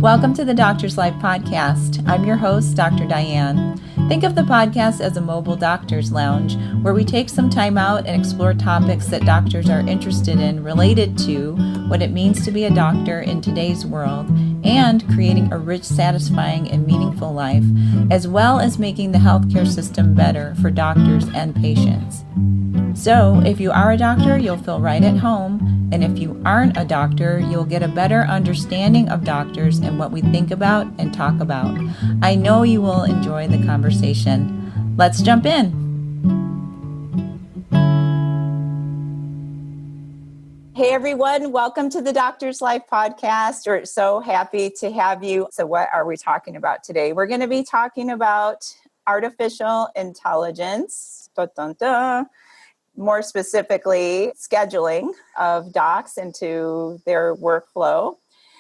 Welcome to the Doctor's Life podcast. I'm your host, Dr. Dianne. Think of the podcast as a mobile doctor's lounge where we take some time out and explore topics that doctors are interested in related to what it means to be a doctor in today's world and creating a rich, satisfying, and meaningful life, as well as making the healthcare system better for doctors and patients. So, if you are a doctor, you'll feel right at home, and if you aren't a doctor, you'll get a better understanding of doctors and what we think about and talk about. I know you will enjoy the conversation. Let's jump in. Hey everyone, welcome to the Doctor's Life podcast. We're so happy to have you. So what are we talking about today? We're going to be talking about artificial intelligence. Dun, dun, dun. More specifically, scheduling of docs into their workflow.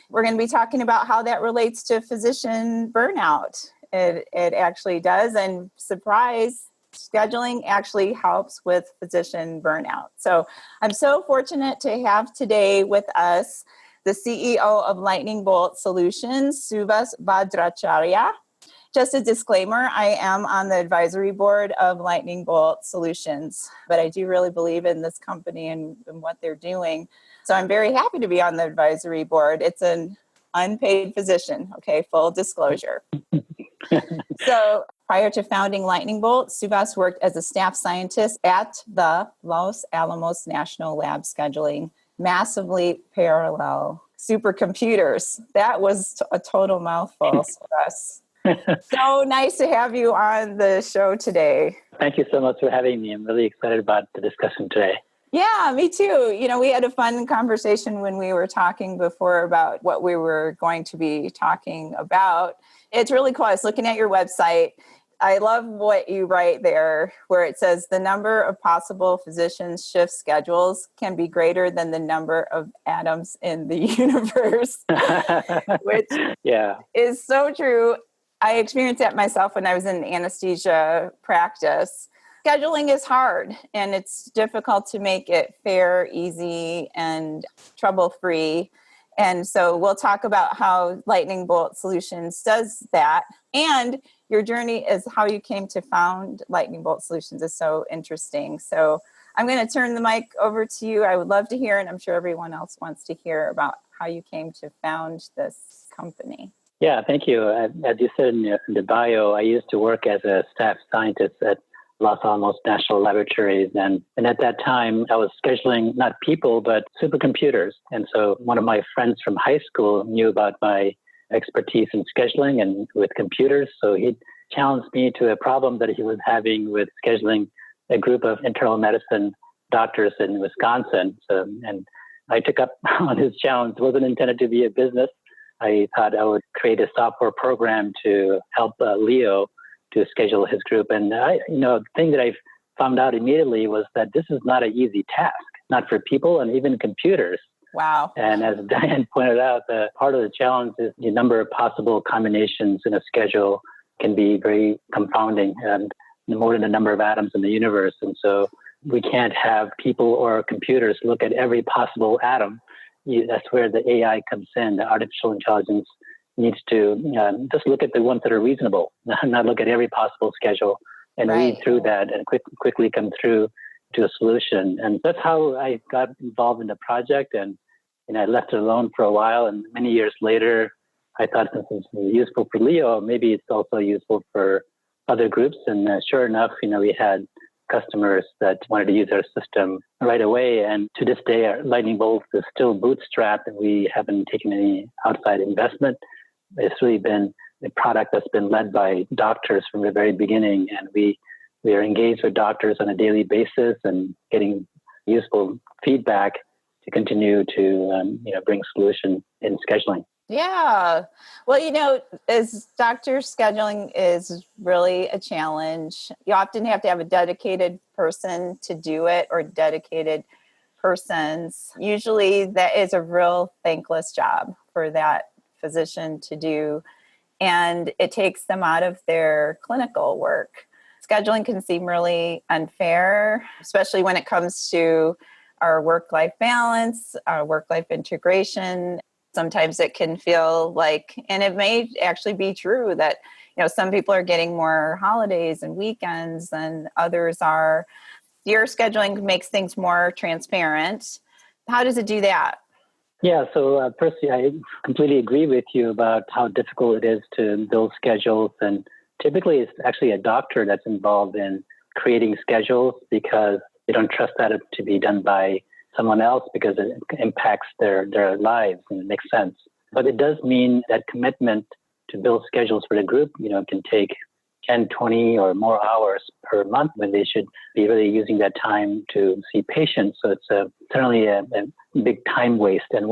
We're going to be talking about how that relates to physician burnout. It actually does, and surprise, scheduling actually helps with physician burnout. So I'm so fortunate to have today with us the CEO of Lightning Bolt Solutions, Suvas Vajracharya. Just a disclaimer, I am on the advisory board of Lightning Bolt Solutions, but I do really believe in this company and what they're doing. So I'm very happy to be on the advisory board. It's an unpaid position, okay, full disclosure. So prior to founding Lightning Bolt, Suvas worked as a staff scientist at the Los Alamos National Lab, scheduling massively parallel supercomputers. That was a total mouthful for us. So nice to have you on the show today. Thank you so much for having me. I'm really excited about the discussion today. Yeah, me too. You know, we had a fun conversation when we were talking before about what we were going to be talking about. It's really cool. I was looking at your website. I love what you write there, where it says the number of possible physicians' shift schedules can be greater than the number of atoms in the universe, which is so true. I experienced that myself when I was in anesthesia practice. Scheduling is hard, and it's difficult to make it fair, easy, and trouble-free. And so we'll talk about how Lightning Bolt Solutions does that. And your journey is how you came to found Lightning Bolt Solutions is so interesting. So I'm going to turn the mic over to you. I would love to hear, and I'm sure everyone else wants to hear about how you came to found this company. Yeah, thank you. As you said in the bio, I used to work as a staff scientist at Los Alamos National Laboratories. And at that time, I was scheduling not people, but supercomputers. And so one of my friends from high school knew about my expertise in scheduling and with computers. So he challenged me to a problem that he was having with scheduling a group of internal medicine doctors in Wisconsin. And I took up on his challenge. It wasn't intended to be a business. I thought I would create a software program to help Leo to schedule his group. And the thing that I found out immediately was that this is not an easy task, not for people and even computers. Wow. And as Dianne pointed out, part of the challenge is the number of possible combinations in a schedule can be very confounding, and more than the number of atoms in the universe. And so we can't have people or computers look at every possible atom. That's where the AI comes in. The artificial intelligence needs to just look at the ones that are reasonable, not look at every possible schedule and read through that and quickly come through to a solution. And that's how I got involved in the project. And I left it alone for a while. And many years later, I thought this was useful for Leo. Maybe it's also useful for other groups. And sure enough, we had customers that wanted to use our system right away. And to this day, our Lightning Bolt is still bootstrapped, and we haven't taken any outside investment. It's really been a product that's been led by doctors from the very beginning. And we are engaged with doctors on a daily basis and getting useful feedback to continue to bring solution in scheduling. Yeah. Well, as doctor scheduling is really a challenge. You often have to have a dedicated person to do it, or dedicated persons. Usually that is a real thankless job for that physician to do, and it takes them out of their clinical work. Scheduling can seem really unfair, especially when it comes to our work-life balance, our work-life integration. sometimes it can feel like, and it may actually be true that, some people are getting more holidays and weekends than others are. Your scheduling makes things more transparent. How does it do that? Yeah, so personally, I completely agree with you about how difficult it is to build schedules. And typically, it's actually a doctor that's involved in creating schedules because they don't trust that to be done by someone else because it impacts their lives, and it makes sense. But it does mean that commitment to build schedules for the group, can take 10, 20 or more hours per month when they should be really using that time to see patients. So it's certainly a big time waste and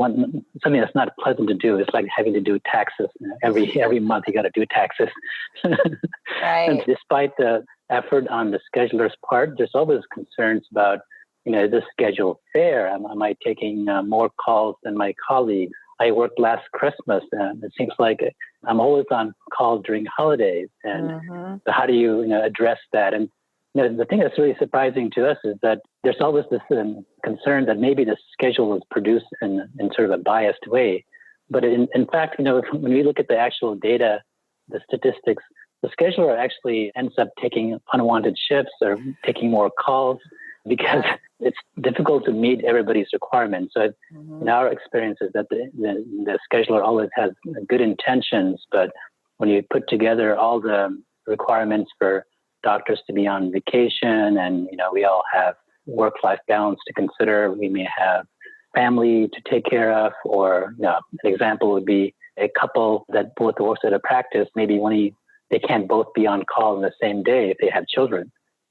something that's not pleasant to do. It's like having to do taxes. Every month you got to do taxes. Right. And despite the effort on the scheduler's part, there's always concerns about, is this schedule fair? Am I taking more calls than my colleagues? I worked last Christmas, and it seems like I'm always on call during holidays. And so how do you, address that? And the thing that's really surprising to us is that there's always this concern that maybe the schedule was produced in sort of a biased way. But in fact, when we look at the actual data, the statistics, the scheduler actually ends up taking unwanted shifts or taking more calls because it's difficult to meet everybody's requirements. So in our experience is that the scheduler always has good intentions, but when you put together all the requirements for doctors to be on vacation and, we all have work-life balance to consider, we may have family to take care of, or an example would be a couple that both works at a practice, maybe they can't both be on call on the same day if they have children.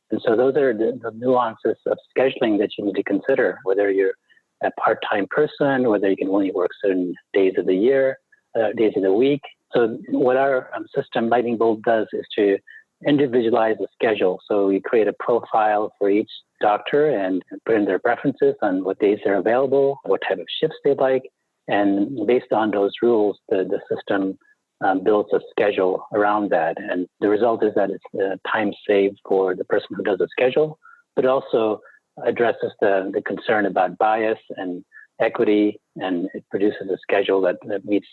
And so those are the nuances of scheduling that you need to consider, whether you're a part-time person, whether you can only work certain days of the year, days of the week. So what our system Lightning Bolt does is to individualize the schedule. So we create a profile for each doctor and put in their preferences on what days they're available, what type of shifts they like. And based on those rules, the system builds a schedule around that. And the result is that it's time saved for the person who does the schedule, but also addresses the concern about bias and equity, and it produces a schedule that meets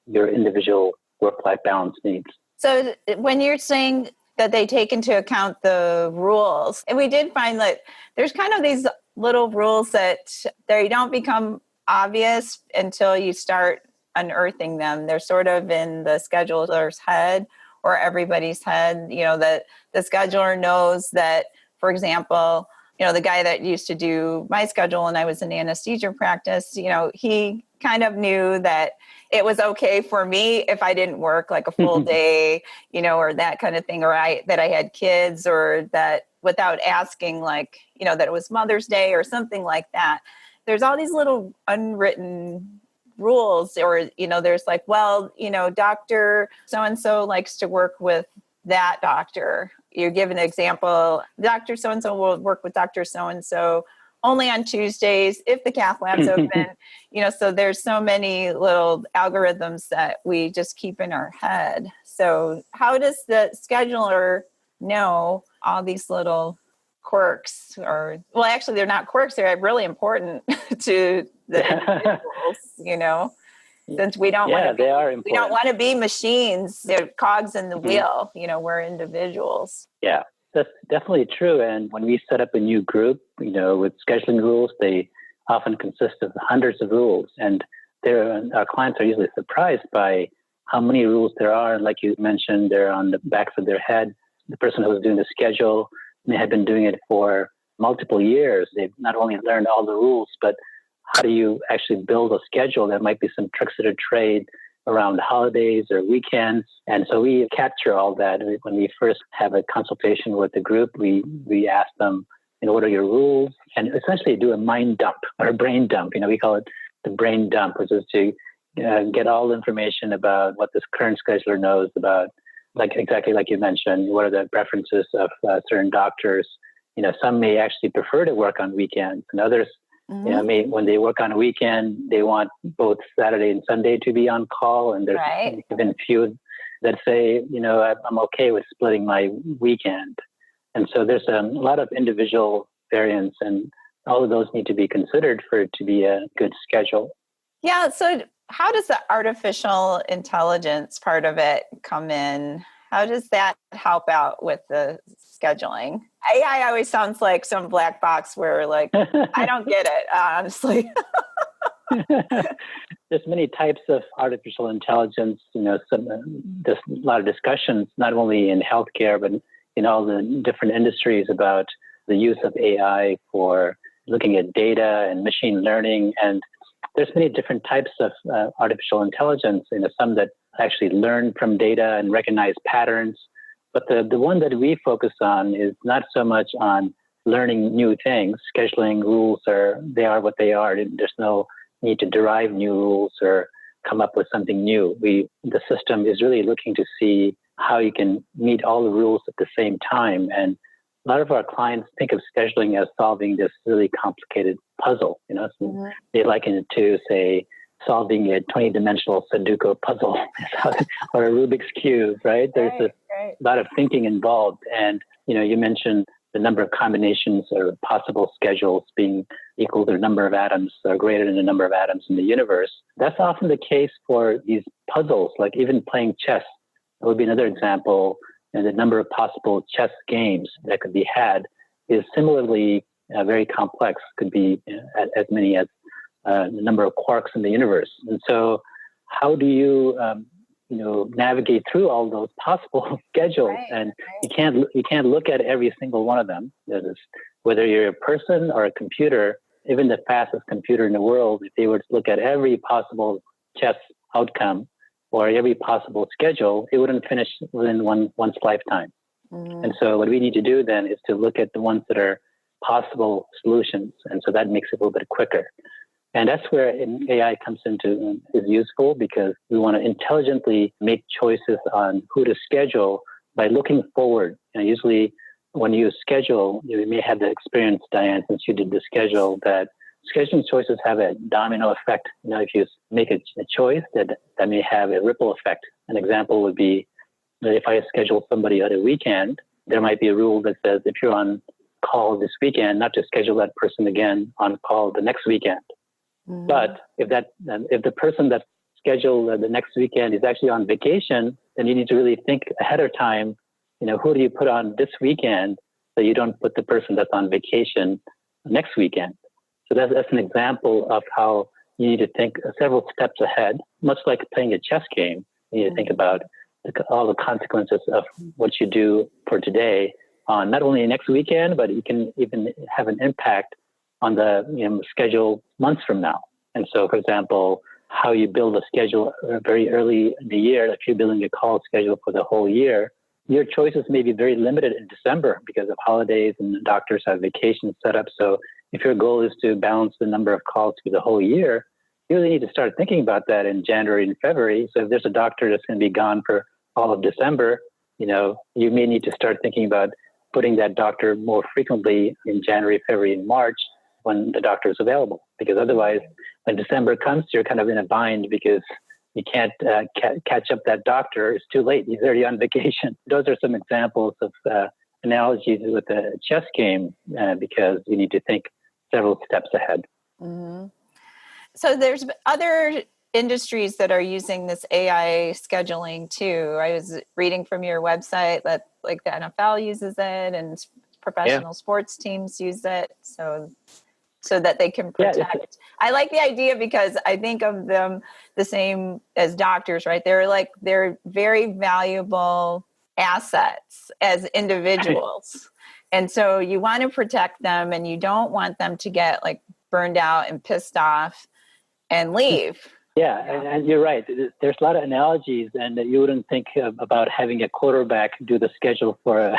your individual work-life balance needs. So when you're saying that they take into account the rules, and we did find that there's kind of these little rules that they don't become obvious until you start unearthing them. They're sort of in the scheduler's head or everybody's head, that the scheduler knows that, for example, the guy that used to do my schedule when I was in anesthesia practice, he kind of knew that it was okay for me if I didn't work like a full day, or that kind of thing, or that I had kids, or that without asking, like, that it was Mother's Day or something like that. There's all these little unwritten rules, or, there's like, well, Dr. So-and-so likes to work with that doctor. You give an example, Dr. So-and-so will work with Dr. So-and-so only on Tuesdays if the cath lab's open, so there's so many little algorithms that we just keep in our head. So how does the scheduler know all these little quirks? Or, well, actually they're not quirks, they're really important to the individuals, since we don't want to be machines. They're cogs in the wheel. We're individuals. Yeah, that's definitely true. And when we set up a new group, with scheduling rules, they often consist of hundreds of rules, and our clients are usually surprised by how many rules there are. And like you mentioned, they're on the backs of their head. The person who's doing the schedule may have been doing it for multiple years. They've not only learned all the rules, but how do you actually build a schedule? There might be some tricks of the trade around holidays or weekends. And so we capture all that. When we first have a consultation with the group, we ask them, what are your rules? And essentially do a mind dump or a brain dump. We call it the brain dump, which is to get all the information about what this current scheduler knows about, exactly like you mentioned, what are the preferences of certain doctors. Some may actually prefer to work on weekends, and others, when they work on a weekend, they want both Saturday and Sunday to be on call. And there's even few that say, I'm okay with splitting my weekend. And so there's a lot of individual variance, and all of those need to be considered for it to be a good schedule. Yeah. So how does the artificial intelligence part of it come in? How does that help out with the scheduling? AI always sounds like some black box where like, I don't get it, honestly. There's many types of artificial intelligence. There's a lot of discussions, not only in healthcare, but in all the different industries about the use of AI for looking at data and machine learning. And there's many different types of artificial intelligence, some that actually learn from data and recognize patterns. But the one that we focus on is not so much on learning new things. Scheduling rules they are what they are. There's no need to derive new rules or come up with something new. The system is really looking to see how you can meet all the rules at the same time. And a lot of our clients think of scheduling as solving this really complicated puzzle. So they liken it to, say, solving a 20-dimensional Sudoku puzzle or a Rubik's Cube, right? There's a lot of thinking involved. And, you mentioned the number of combinations or possible schedules being equal to the number of atoms or greater than the number of atoms in the universe. That's often the case for these puzzles, like even playing chess. That would be another example. And the number of possible chess games that could be had is similarly very complex, could be as many as the number of quarks in the universe. And so how do you, navigate through all those possible schedules? And you can't look at every single one of them. Whether you're a person or a computer, even the fastest computer in the world, if they were to look at every possible chess outcome or every possible schedule, it wouldn't finish within one's lifetime. And so what we need to do then is to look at the ones that are possible solutions. And so that makes it a little bit quicker. And that's where AI comes is useful, because we want to intelligently make choices on who to schedule by looking forward. Usually when you schedule, you may have the experience, Dianne, since you did the schedule, that scheduling choices have a domino effect. If you make a choice, that may have a ripple effect. An example would be that if I schedule somebody on a weekend, there might be a rule that says if you're on call this weekend, not to schedule that person again on call the next weekend. But if the person that's scheduled the next weekend is actually on vacation, then you need to really think ahead of time, who do you put on this weekend so you don't put the person that's on vacation next weekend. So that's an example of how you need to think several steps ahead, much like playing a chess game. You need to think about all the consequences of what you do for today on not only next weekend, but you can even have an impact on the schedule months from now. And so, for example, how you build a schedule very early in the year, if you're building a call schedule for the whole year, your choices may be very limited in December because of holidays and the doctors have vacations set up. So if your goal is to balance the number of calls for the whole year, you really need to start thinking about that in January and February. So if there's a doctor that's going to be gone for all of December, you may need to start thinking about putting that doctor more frequently in January, February, and March when the doctor is available. Because otherwise, when December comes, you're kind of in a bind because you can't catch up that doctor. It's too late. He's already on vacation. Those are some examples of analogies with a chess game because you need to think several steps ahead. Mm-hmm. So there's other industries that are using this AI scheduling too. I was reading from your website that like the NFL uses it and professional sports teams use it. So that they can protect. I like the idea because I think of them the same as doctors, right? They're very valuable assets as individuals. And so you want to protect them and you don't want them to get like burned out and pissed off and leave. Yeah, and you're right. There's a lot of analogies, and you wouldn't think about having a quarterback do the schedule for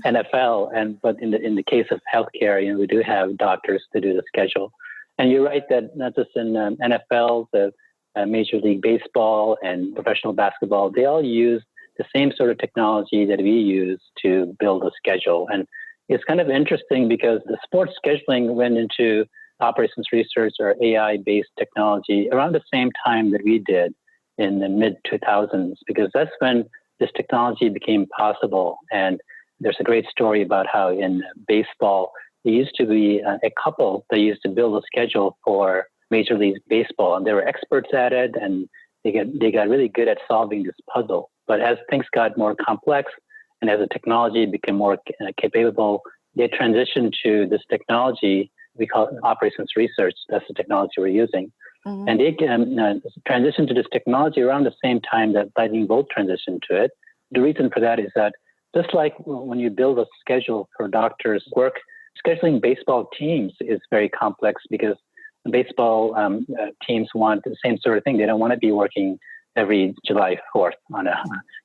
NFL, but in the case of healthcare, we do have doctors to do the schedule. And you're right that not just in NFL, the Major League Baseball and professional basketball, they all use the same sort of technology that we use to build a schedule. And it's kind of interesting because the sports scheduling went into operations research or AI-based technology around the same time that we did in the mid-2000s, because that's when this technology became possible. And there's a great story about how in baseball, there used to be a couple that used to build a schedule for Major League Baseball, and they were experts at it, and they got really good at solving this puzzle. But as things got more complex, and as the technology became more capable, they transitioned to this technology. We call it operations research. That's the technology we're using. Mm-hmm. And they transitioned to this technology around the same time that lightning bolt transitioned to it. The reason for that is that just like when you build a schedule for doctors' work, scheduling baseball teams is very complex because baseball teams want the same sort of thing. They don't want to be working every July 4th on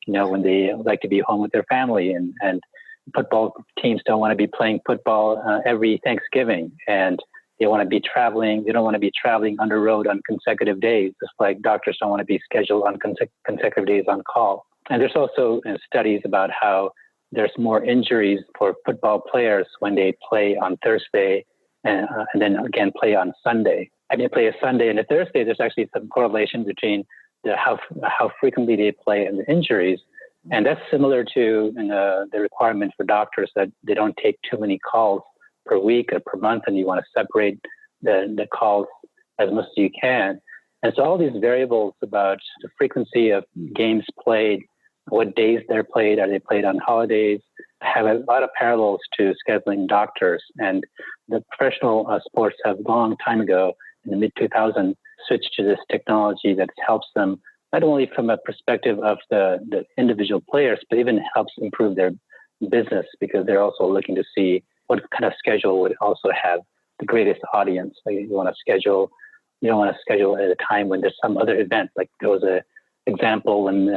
when they like to be home with their family, and football teams don't want to be playing football every Thanksgiving, and they want to be traveling. They don't want to be traveling on the road on consecutive days, just like doctors don't want to be scheduled on consecutive days on call. And there's also studies about how there's more injuries for football players when they play on Thursday and then again play on Sunday. I mean, play a Sunday and a Thursday. There's actually some correlation between how frequently they play and the injuries. And that's similar to the requirement for doctors that they don't take too many calls per week or per month, and you want to separate the calls as much as you can. And so all these variables about the frequency of games played, what days they're played, are they played on holidays, have a lot of parallels to scheduling doctors. And the professional sports have long time ago, in the mid-2000s, switched to this technology that helps them not only from a perspective of the individual players, but even helps improve their business, because they're also looking to see what kind of schedule would also have the greatest audience. Like you don't want to schedule at a time when there's some other event. Like there was an example when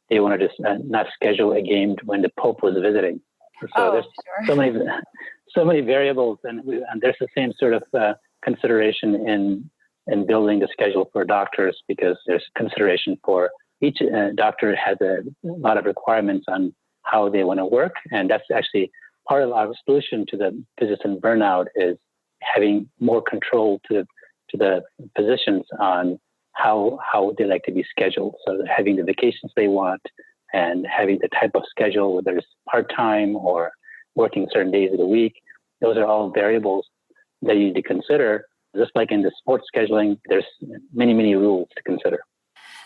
they wanted to not schedule a game when the Pope was visiting. So there's so many variables, and there's the same sort of consideration in building the schedule for doctors, because there's consideration for each doctor has a lot of requirements on how they want to work, and that's actually part of our solution to the physician burnout is having more control to the physicians on how they like to be scheduled. So having the vacations they want and having the type of schedule, whether it's part-time or working certain days of the week, those are all variables that you need to consider. Just like in the sports scheduling, there's many, many rules to consider.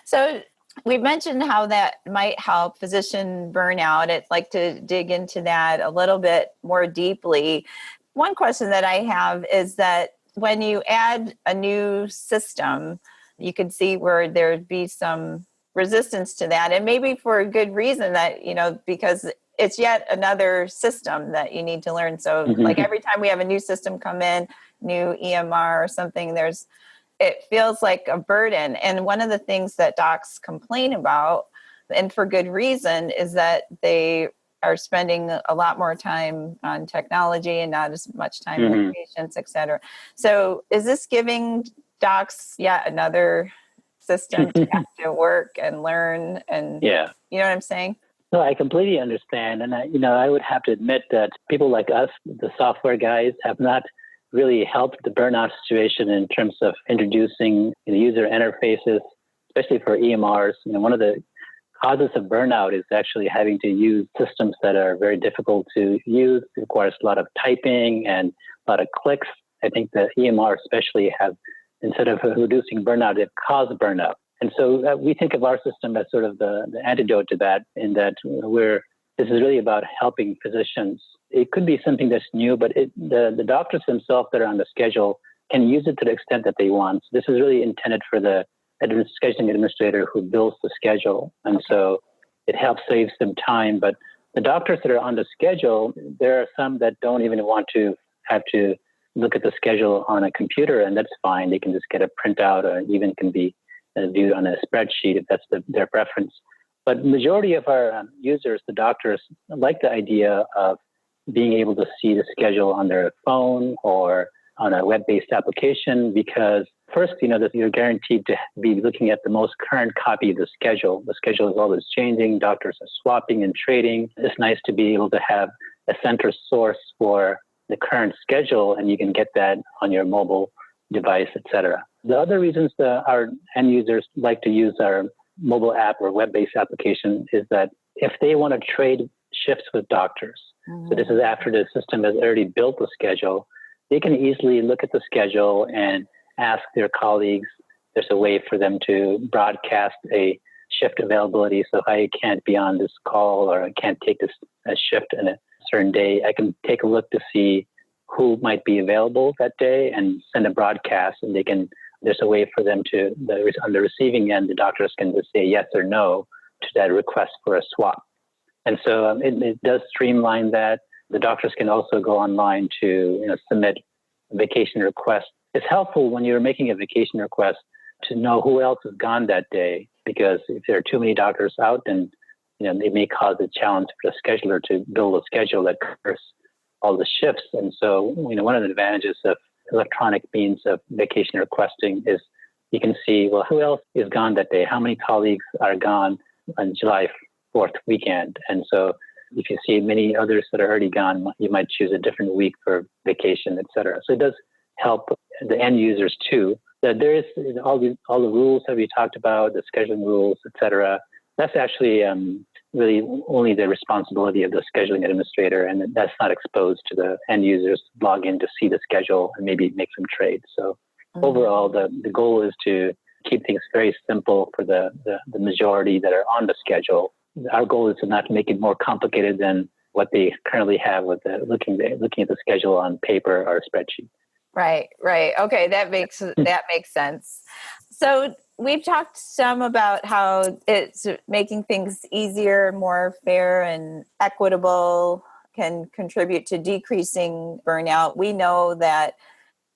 So we mentioned how that might help physician burnout. I'd like to dig into that a little bit more deeply. One question that I have is that when you add a new system, you could see where there'd be some resistance to that, and maybe for a good reason, that, because it's yet another system that you need to learn. So like every time we have a new system come in, new EMR or something, it feels like a burden. And one of the things that docs complain about, and for good reason, is that they are spending a lot more time on technology and not as much time with patients, et cetera. So is this giving docs yet another system to have to work and learn? And you know what I'm saying? No, I completely understand. And I would have to admit that people like us, the software guys, have not really helped the burnout situation in terms of introducing user interfaces, especially for EMRs. One of the causes of burnout is actually having to use systems that are very difficult to use. It requires a lot of typing and a lot of clicks. I think the EMR especially have, instead of reducing burnout, they've caused burnout. And so we think of our system as sort of the antidote to that, in that this is really about helping physicians. It could be something that's new, but the doctors themselves that are on the schedule can use it to the extent that they want. So this is really intended for the scheduling administrator who builds the schedule. And so it helps save some time. But the doctors that are on the schedule, there are some that don't even want to have to look at the schedule on a computer, and that's fine. They can just get a printout, or even can be viewed on a spreadsheet if that's their preference. But majority of our users, the doctors, like the idea of being able to see the schedule on their phone or on a web-based application, because first, that you're guaranteed to be looking at the most current copy of the schedule. The schedule is always changing. Doctors are swapping and trading. It's nice to be able to have a center source for the current schedule, and you can get that on your mobile device, et cetera. The other reasons that our end users like to use our mobile app or web-based application is that if they want to trade shifts with doctors, so this is after the system has already built the schedule, they can easily look at the schedule and ask their colleagues. There's a way for them to broadcast a shift availability. So if I can't be on this call or I can't take this shift in a certain day, I can take a look to see who might be available that day and send a broadcast, and there's a way for them to, on the receiving end, the doctors can just say yes or no to that request for a swap. And so it does streamline that. The doctors can also go online to submit a vacation request. It's helpful when you're making a vacation request to know who else is gone that day, because if there are too many doctors out, then it may cause a challenge for the scheduler to build a schedule that covers all the shifts. And so, one of the advantages of electronic means of vacation requesting is you can see, well, who else is gone that day? How many colleagues are gone on July 4th weekend? And so if you see many others that are already gone, you might choose a different week for vacation, et cetera. So it does help the end users too. That there is all the rules that we talked about, the scheduling rules, et cetera. That's actually really only the responsibility of the scheduling administrator, and that's not exposed to the end users log in to see the schedule and maybe make some trades. So overall, the goal is to keep things very simple for the majority that are on the schedule. Our goal is to not make it more complicated than what they currently have with looking at the schedule on paper or a spreadsheet. Right. Okay, that makes sense. So we've talked some about how it's making things easier, more fair and equitable, can contribute to decreasing burnout. We know that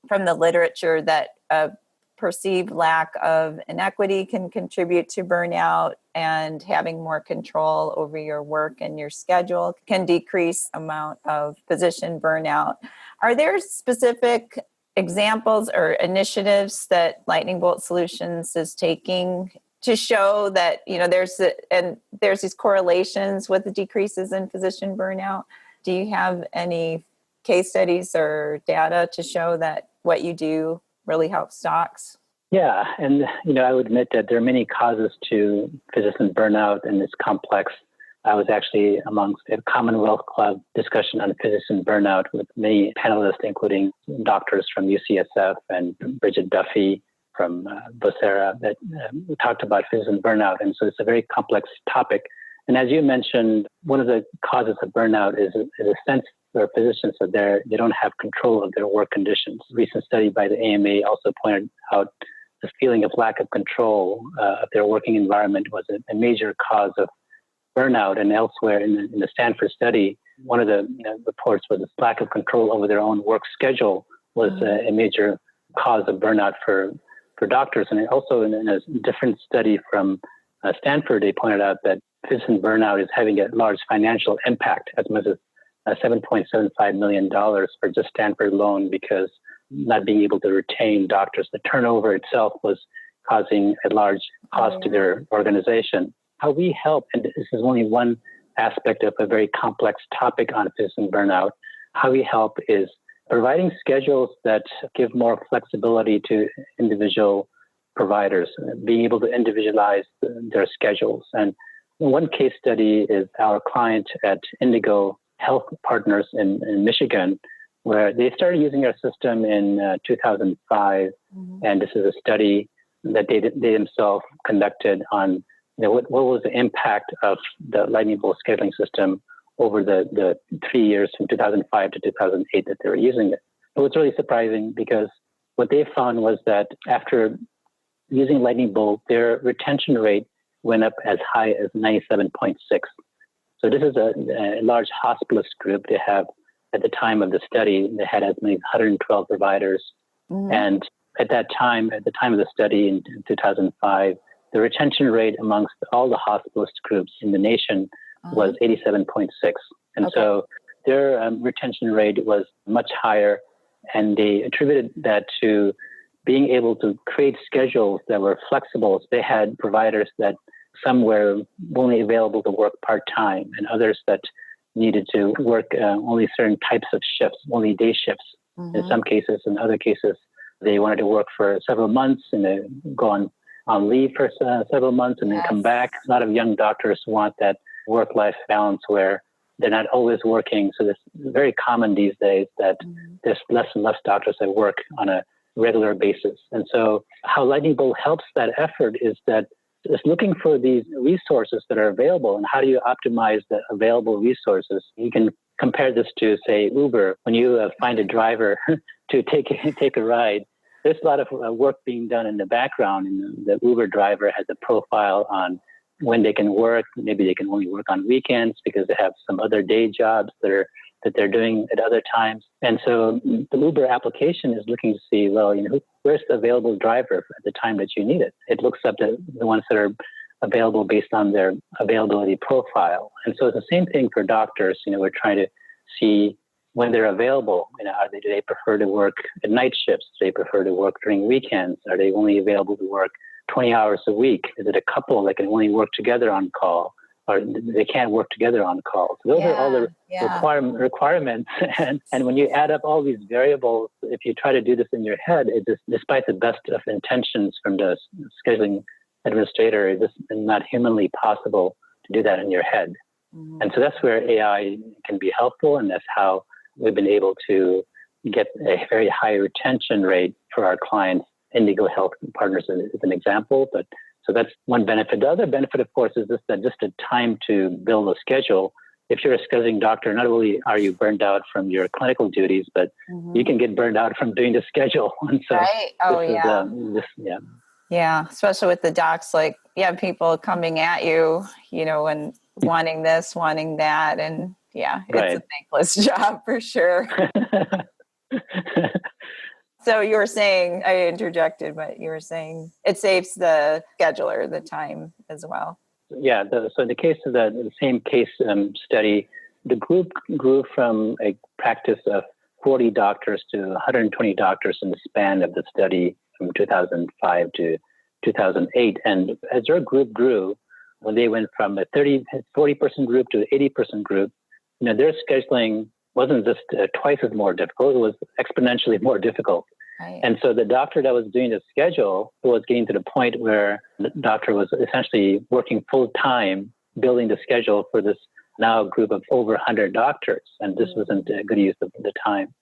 from the literature that a perceived lack of inequity can contribute to burnout, and having more control over your work and your schedule can decrease amount of physician burnout. Are there specific examples or initiatives that Lightning Bolt Solutions is taking to show that there's these correlations with the decreases in physician burnout? Do you have any case studies or data to show that what you do really helps docs? Yeah, and I would admit that there are many causes to physician burnout, and it's complex. I was actually amongst a Commonwealth Club discussion on physician burnout with many panelists, including doctors from UCSF and Bridget Duffy from Vocera, that talked about physician burnout. And so it's a very complex topic. And as you mentioned, one of the causes of burnout is a sense for physicians that they don't have control of their work conditions. A recent study by the AMA also pointed out the feeling of lack of control of their working environment was a major cause of burnout. And elsewhere in the Stanford study, one of the reports was lack of control over their own work schedule was a major cause of burnout for doctors. And also in a different study from Stanford, they pointed out that physician burnout is having a large financial impact, as much as $7.75 million for just Stanford alone, because not being able to retain doctors. The turnover itself was causing a large cost to their organization. How we help, and this is only one aspect of a very complex topic on physician burnout, how we help is providing schedules that give more flexibility to individual providers, being able to individualize their schedules. And one case study is our client at Indigo Health Partners in Michigan, where they started using our system in 2005. And this is a study that they themselves conducted on what was the impact of the Lightning Bolt scheduling system over the 3 years from 2005 to 2008 that they were using it. It was really surprising because what they found was that after using Lightning Bolt, their retention rate went up as high as 97.6. So this is a large hospitalist group. They have, at the time of the study, they had as many as 112 providers. And at the time of the study in 2005, the retention rate amongst all the hospitalist groups in the nation was 87.6. And so their retention rate was much higher. And they attributed that to being able to create schedules that were flexible. So they had providers that some were only available to work part-time, and others that needed to work only certain types of shifts, only day shifts in some cases. In other cases, they wanted to work for several months and then go on leave for several months and then come back. A lot of young doctors want that work-life balance where they're not always working. So it's very common these days that there's less and less doctors that work on a regular basis. And so how Lightning Bolt helps that effort is that it's looking for these resources that are available, and how do you optimize the available resources? You can compare this to, say, Uber. When you find a driver to take a ride, there's a lot of work being done in the background, and the Uber driver has a profile on when they can work. Maybe they can only work on weekends because they have some other day jobs that they're doing at other times. And so the Uber application is looking to see, well, where's the available driver at the time that you need it? It looks up the ones that are available based on their availability profile. And so it's the same thing for doctors. We're trying to see when they're available. Do they prefer to work at night shifts? Do they prefer to work during weekends? Are they only available to work 20 hours a week? Is it a couple that can only work together on call? Or they can't work together on call. So those are all the requirements. And when you add up all these variables, if you try to do this in your head, it just, despite the best of intentions from the scheduling administrator, it's just not humanly possible to do that in your head. Mm-hmm. And so that's where AI can be helpful, and that's how we've been able to get a very high retention rate for our clients. Indigo Health Partners is an example, but so that's one benefit. The other benefit, of course, is just the time to build a schedule. If you're a scheduling doctor, not only are you burned out from your clinical duties, but you can get burned out from doing the schedule. And so right. Yeah, especially with the docs, like you have people coming at you, and wanting this, wanting that. And it's a thankless job for sure. So you were saying, I interjected, but you were saying it saves the scheduler the time as well. Yeah. So in the case of the same case study, the group grew from a practice of 40 doctors to 120 doctors in the span of the study from 2005 to 2008. And as their group grew, when they went from a 40-person group to an 80-person group, their scheduling wasn't just twice as more difficult, it was exponentially more difficult. Right. And so the doctor that was doing the schedule was getting to the point where the doctor was essentially working full time, building the schedule for this now group of over 100 doctors. And this wasn't a good use of the time.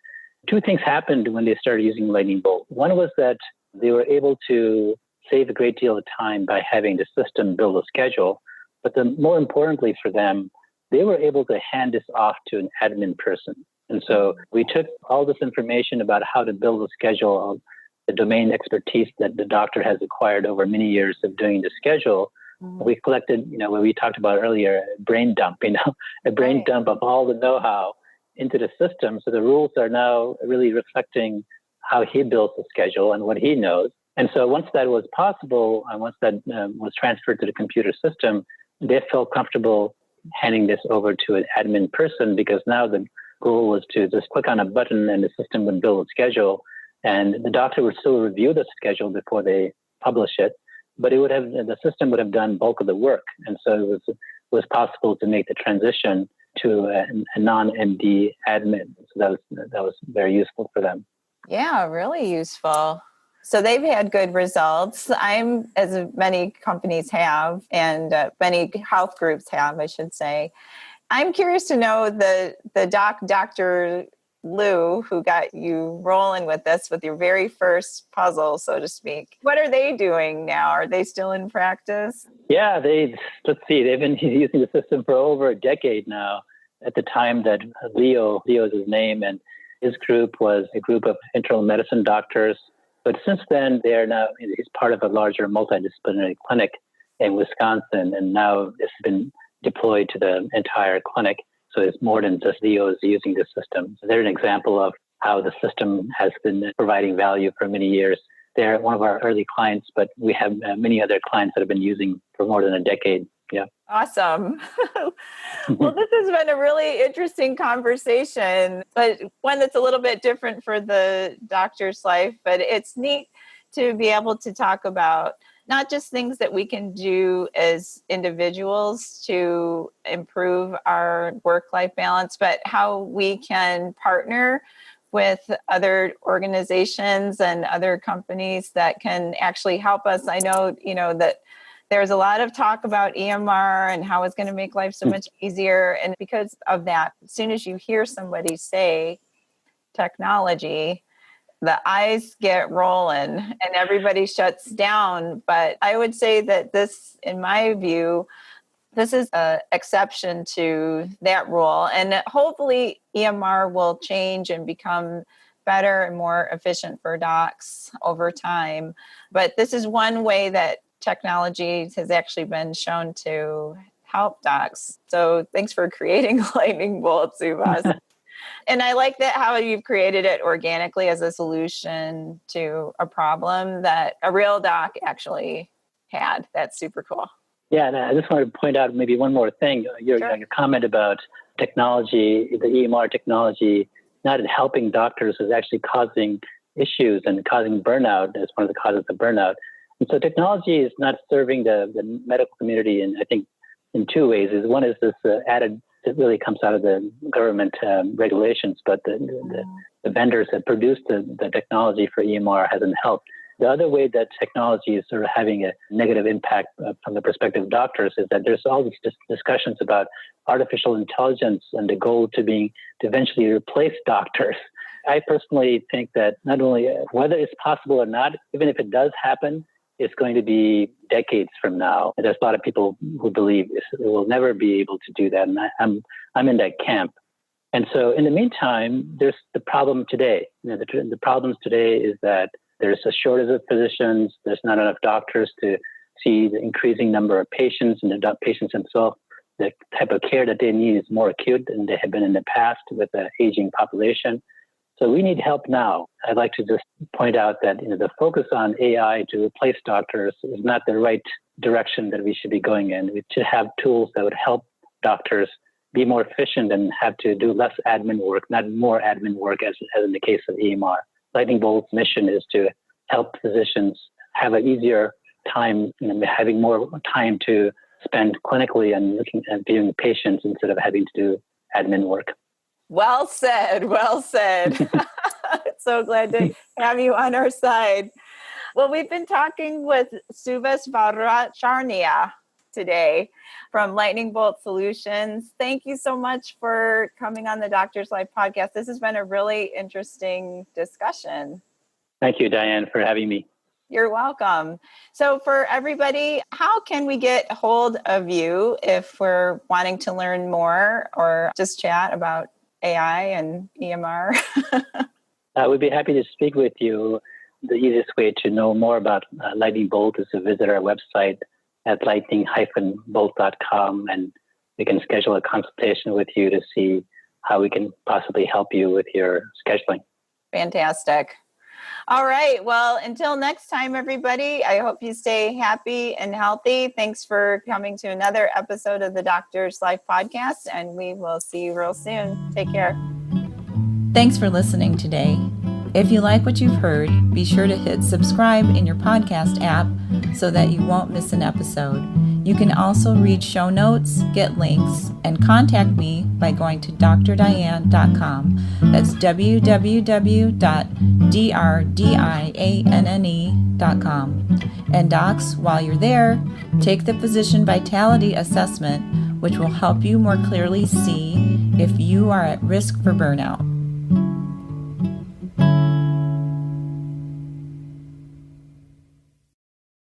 Two things happened when they started using Lightning Bolt. One was that they were able to save a great deal of time by having the system build a schedule. But more importantly for them, they were able to hand this off to an admin person. And so we took all this information about how to build a schedule, the domain expertise that the doctor has acquired over many years of doing the schedule. Mm-hmm. We collected, what we talked about earlier, a brain dump, a brain dump of all the know-how into the system. So the rules are now really reflecting how he built the schedule and what he knows. And so once that was possible, and once that was transferred to the computer system, they felt comfortable handing this over to an admin person, because now the goal was to just click on a button and the system would build a schedule, and the doctor would still review the schedule before they publish it, but the system would have done bulk of the work. And so it was possible to make the transition to a non-MD admin. So that was very useful for them. Yeah, really useful. So they've had good results. As many companies have, and many health groups have, I should say. I'm curious to know the Dr. Lou, who got you rolling with this with your very first puzzle, so to speak. What are they doing now? Are they still in practice? Yeah, they've been using the system for over a decade now. At the time that Leo is his name, and his group was a group of internal medicine doctors. But since then, he's part of a larger multidisciplinary clinic in Wisconsin, and now it's been deployed to the entire clinic. So it's more than just Leo is using the system. So they're an example of how the system has been providing value for many years. They're one of our early clients, but we have many other clients that have been using for more than a decade. Yeah. Awesome. Well, this has been a really interesting conversation, but one that's a little bit different for the doctor's life. But it's neat to be able to talk about not just things that we can do as individuals to improve our work-life balance, but how we can partner with other organizations and other companies that can actually help us. I know, that there's a lot of talk about EMR and how it's going to make life so much easier. And because of that, as soon as you hear somebody say technology, the eyes get rolling and everybody shuts down. But I would say that this, in my view, this is an exception to that rule. And hopefully EMR will change and become better and more efficient for docs over time. But this is one way that technology has actually been shown to help docs. So thanks for creating Lightning Bolt, Suvas. And I like that how you've created it organically as a solution to a problem that a real doc actually had. That's super cool. Yeah, and I just wanted to point out maybe one more thing. Your comment about technology, the EMR technology, not helping doctors is actually causing issues and causing burnout as one of the causes of burnout. And so technology is not serving the medical community, in, I think, in two ways. One is this added, it really comes out of the government regulations, but the vendors that produce the technology for EMR hasn't helped. The other way that technology is sort of having a negative impact from the perspective of doctors is that there's all these discussions about artificial intelligence and the goal to eventually replace doctors. I personally think that not only whether it's possible or not, even if it does happen, it's going to be decades from now. And there's a lot of people who believe it will never be able to do that. And I'm in that camp. And so in the meantime, there's the problem today. The problems today is that there's a shortage of physicians. There's not enough doctors to see the increasing number of patients, and the patients themselves. The type of care that they need is more acute than they have been in the past with the aging population. So we need help now. I'd like to just point out that the focus on AI to replace doctors is not the right direction that we should be going in. We should have tools that would help doctors be more efficient and have to do less admin work, not more admin work as in the case of EMR. Lightning Bolt's mission is to help physicians have an easier time, having more time to spend clinically and looking at viewing patients instead of having to do admin work. Well said. Well said. So glad to have you on our side. Well, we've been talking with Suvas Vajracharya today from Lightning Bolt Solutions. Thank you so much for coming on the Doctor's Life podcast. This has been a really interesting discussion. Thank you, Dianne, for having me. You're welcome. So for everybody, how can we get a hold of you if we're wanting to learn more or just chat about AI and EMR? I would be happy to speak with you. The easiest way to know more about Lightning Bolt is to visit our website at lightning-bolt.com, and we can schedule a consultation with you to see how we can possibly help you with your scheduling. Fantastic. All right. Well, until next time, everybody, I hope you stay happy and healthy. Thanks for coming to another episode of the Doctor's Life podcast, and we will see you real soon. Take care. Thanks for listening today. If you like what you've heard, be sure to hit subscribe in your podcast app so that you won't miss an episode. You can also read show notes, get links, and contact me by going to drdianne.com. That's www.drdianne.com. And docs, while you're there, take the Physician Vitality Assessment, which will help you more clearly see if you are at risk for burnout.